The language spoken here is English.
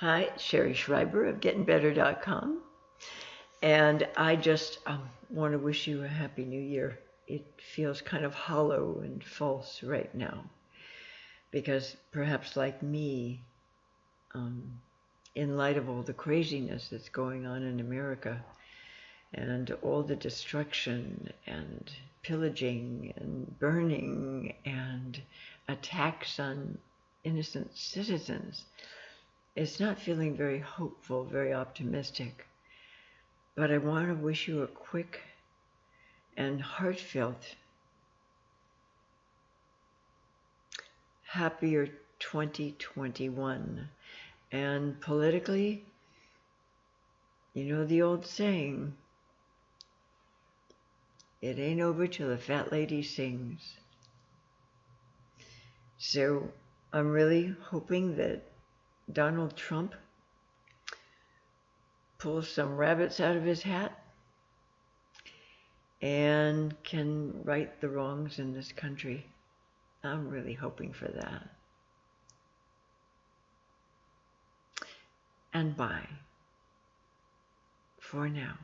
Hi, Sherry Schreiber of GettingBetter.com. And I just want to wish you a Happy New Year. It feels kind of hollow and false right now because perhaps like me, um, in light of all the craziness that's going on in America and all the destruction and pillaging and burning and attacks on innocent citizens, it's not feeling very hopeful, very optimistic. But I want to wish you a quick and heartfelt, happier 2021. And politically, you know the old saying, it ain't over till the fat lady sings. So I'm really hoping that Donald Trump pulls some rabbits out of his hat and can right the wrongs in this country. I'm really hoping for that. And bye for now.